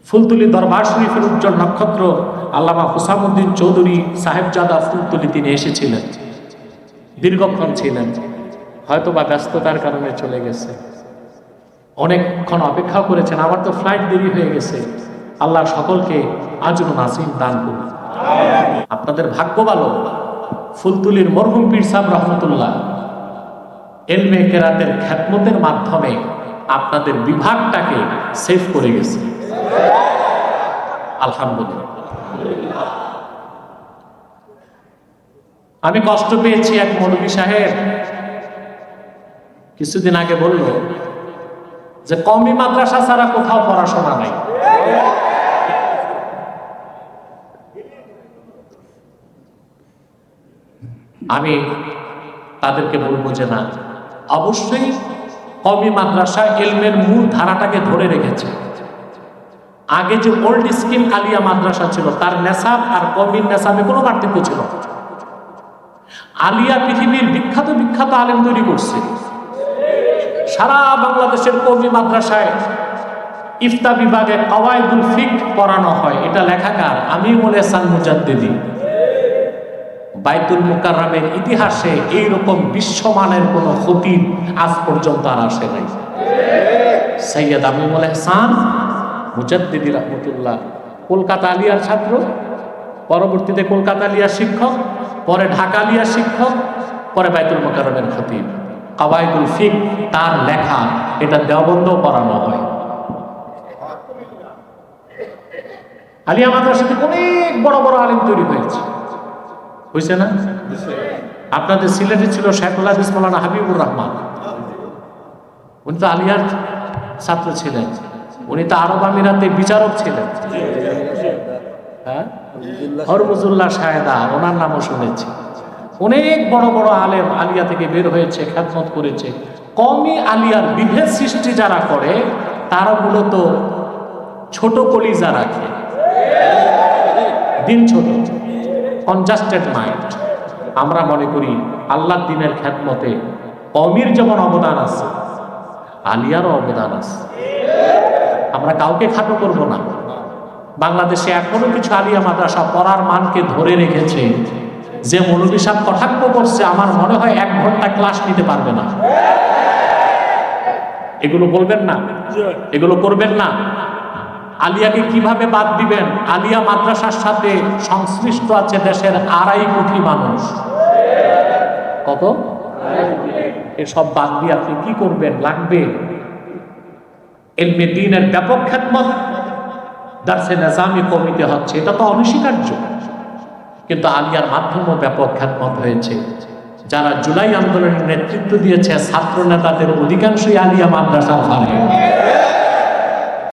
ফুলতলি দরবার শরীফের উজ্জ্বল নক্ষত্র আল্লামা হুসামউদ্দিন চৌধুরী সাহেবজাদা ফুলতলি তিনি এসেছিলেন, দীর্ঘক্ষণ ছিলেন, হয়তোবা ব্যস্ততার কারণে চলে গেছে। অনেকক্ষণ অপেক্ষা করেছেন, আমার তো ফ্লাইট দেরি হয়ে গেছে। আল্লাহ সকলকে আজর নাসিব দান করুন। আপনাদের ভাগ্য ভালো, ফুলতলির মরহুম পীর সাহেব রহমতুল্লাহ এলমে কেরাতের খ্যাতমতের মাধ্যমে আপনাদের বিভাগটাকে সেভ করে গেছে, আলহামদুলিল্লাহ। আমি কষ্ট পেয়েছি, এক মৌলভী সাহেব কিছুদিন আগে বলল যে কওমি মাদ্রাসা ছাড়া কোথাও পড়াশোনা নাই। আমি তাদেরকে বলবো যে না, অবশ্যই কওমি মাদ্রাসা ইলমের মূল ধারাটাকে ধরে রেখেছে। আগে যে ওল্ড স্কিম আলিয়া মাদ্রাসা ছিল তার নেসাব আর কওমির নেসাবে কোনো পার্থক্য ছিল না। আলিয়া পৃথিবীর বিখ্যাত বিখ্যাত আলেম তৈরি করছে। সারা বাংলাদেশের কওমি মাদ্রাসায় ইফতা বিভাগে কওয়াইদুল ফিকহ পড়ানো হয়। এটা লেখাকার আমিরুল ইহসান মুজাদ্দিদি। বাইতুল মুকাররমের ইতিহাসে এইরকম বিশ্বমানের কোন খতিব আজ পর্যন্ত আর আসে নাই। সৈয়দ আমিরুল ইহসান মুজাদ্দিদি রাহমাতুল্লাহ কলকাতা আলিয়ার ছাত্র, পরবর্তীতে কলকাতা আলিয়ার শিক্ষক, পরে ঢাকা আলিয়ার শিক্ষক, পরে বাইতুল মুকাররমের খতিব। কওয়াইদুল ফিকহ তার লেখা, এটা দেওবন্দেও পড়ানো হয়। আলিয়া মাদ্রাসাতে অনেক বড় বড় আলেম তৈরি হয়েছে, হয়েছে না? আপনাদের সিলেটে ছিল শেখুল হাদিস মাওলানা হাবিবুর রহমান, উনি তো আলিয়ার ছাত্র ছিলেন। উনি তো আরব আমিরাতে বিচারক ছিলেন। হ্যাঁ, হরমুজুল্লাহ শাহেদা, ওনার নামও শুনেছি। অনেক বড় বড় আলেম আলিয়া থেকে বের হয়েছে, খেদমত করেছে। কওমি আলিয়ার বিভেদ সৃষ্টি যারা করে তারা মূলত ছোট কলিজা রাখে, দিন ছোট, কনজাস্টেড মাইন্ড। আমরা মনে করি আল্লাহর দ্বীনের খেদমতে কওমির যেমন অবদান আছে, আলিয়ারও অবদান আছে। আমরা কাউকে খাটো করব না। বাংলাদেশে এখনো কিছু আলিয়া মাদ্রাসা পড়ার মানকে ধরে রেখেছে। যে মৌলভী সাহেব কটাক্ষ করছে, আমার মনে হয় 1 ঘন্টা ক্লাস নিতে পারবে না। এগুলো বলবেন না, এগুলো করবেন না। আলিয়াকে কিভাবে বাদ দিবেন? আলিয়া মাদ্রাসার সাথে সংশ্লিষ্ট আছে দেশের 2.5 কোটি মানুষ। কত? এসব বাদ দিয়ে আপনি কি করবেন? লাগবে ইলমে দ্বীনের ব্যাপক খেদমত। দারসে নিজামি কমিতে হচ্ছে, এটা তো অনস্বীকার্য, কিন্তু আলিয়ার মাধ্যমেও ব্যাপক খেদমত হয়েছে। যারা জুলাই আন্দোলনের নেতৃত্ব দিয়েছে ছাত্র নেতাদের অধিকাংশই আলিয়া মাদ্রাসার